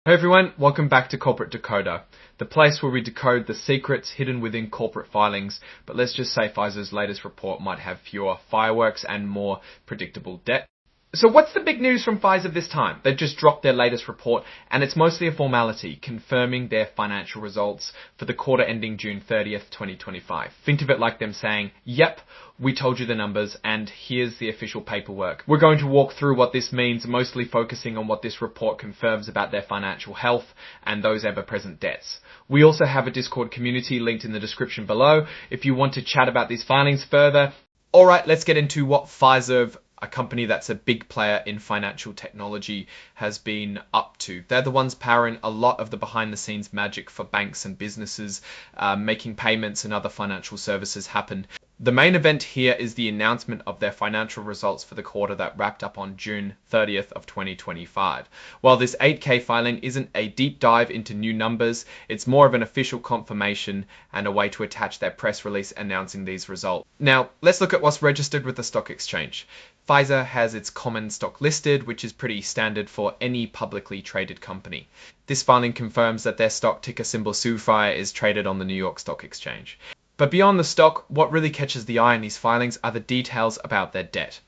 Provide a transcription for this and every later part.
Hey everyone, welcome back to Corporate Decoder, the place where we decode the secrets hidden within corporate filings, but let's just say Pfizer's latest report might have fewer fireworks and more predictable debt. So what's the big news from Pfizer this time? They've just dropped their latest report and it's mostly a formality, confirming their financial results for the quarter ending June 30th, 2025. Think of it like them saying, yep, we told you the numbers and here's the official paperwork. We're going to walk through what this means, mostly focusing on what this report confirms about their financial health and those ever-present debts. We also have a Discord community linked in the description below if you want to chat about these filings further. Alright, let's get into what FISERV, a company that's a big player in financial technology, has been up to. They're the ones powering a lot of the behind the scenes magic for banks and businesses, making payments and other financial services happen. The main event here is the announcement of their financial results for the quarter that wrapped up on June 30th of 2025. While this 8K filing isn't a deep dive into new numbers, it's more of an official confirmation and a way to attach their press release announcing these results. Now, let's look at what's registered with the stock exchange. Pfizer has its common stock listed, which is pretty standard for any publicly traded company. This filing confirms that their stock ticker symbol SUFI is traded on the New York Stock Exchange. But beyond the stock, what really catches the eye in these filings are the details about their debt.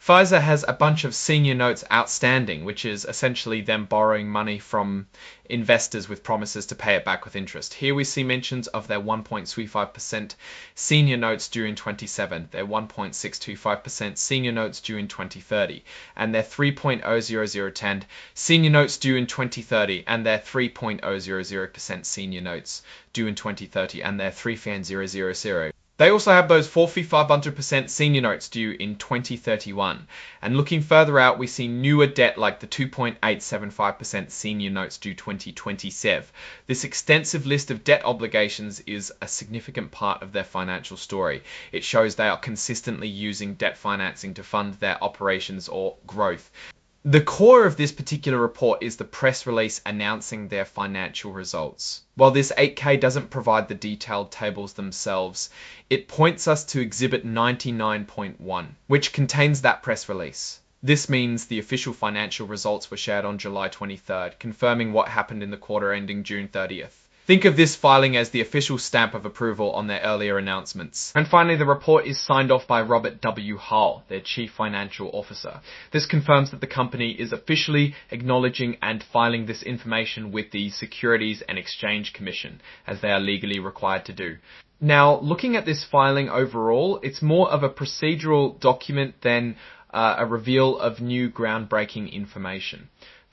Pfizer has a bunch of senior notes outstanding, which is essentially them borrowing money from investors with promises to pay it back with interest. Here we see mentions of their 1.35% senior notes due in 2027, their 1.625% senior notes due in 2030, and their 3.00010 senior notes due in 2030, and their 3.000% senior notes due in 2030, and their 3.000. They also have those 4.500% senior notes due in 2031. And looking further out, we see newer debt like the 2.875% senior notes due 2027. This extensive list of debt obligations is a significant part of their financial story. It shows they are consistently using debt financing to fund their operations or growth. The core of this particular report is the press release announcing their financial results. While this 8K doesn't provide the detailed tables themselves, it points us to Exhibit 99.1, which contains that press release. This means the official financial results were shared on July 23rd, confirming what happened in the quarter ending June 30th. Think of this filing as the official stamp of approval on their earlier announcements. And finally, the report is signed off by Robert W. Hull, their Chief Financial Officer. This confirms that the company is officially acknowledging and filing this information with the Securities and Exchange Commission, as they are legally required to do. Now, looking at this filing overall, it's more of a procedural document than a reveal of new groundbreaking information.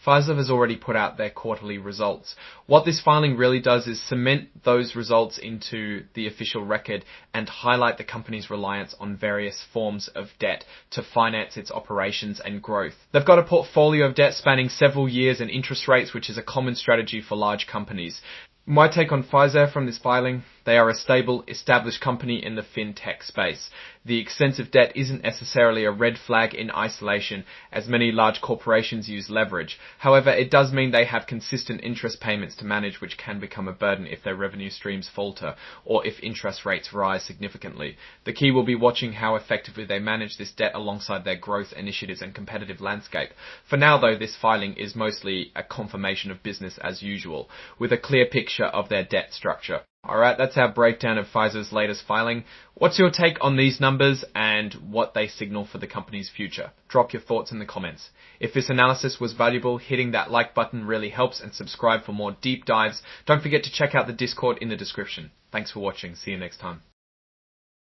Pfizer has already put out their quarterly results. What this filing really does is cement those results into the official record and highlight the company's reliance on various forms of debt to finance its operations and growth. They've got a portfolio of debt spanning several years and interest rates, which is a common strategy for large companies. My take on Pfizer from this filing: they are a stable, established company in the fintech space. The extensive debt isn't necessarily a red flag in isolation, as many large corporations use leverage. However, it does mean they have consistent interest payments to manage, which can become a burden if their revenue streams falter or if interest rates rise significantly. The key will be watching how effectively they manage this debt alongside their growth initiatives and competitive landscape. For now, though, this filing is mostly a confirmation of business as usual, with a clear picture of their debt structure. Alright, that's our breakdown of Pfizer's latest filing. What's your take on these numbers and what they signal for the company's future? Drop your thoughts in the comments. If this analysis was valuable, hitting that like button really helps, and subscribe for more deep dives. Don't forget to check out the Discord in the description. Thanks for watching. See you next time.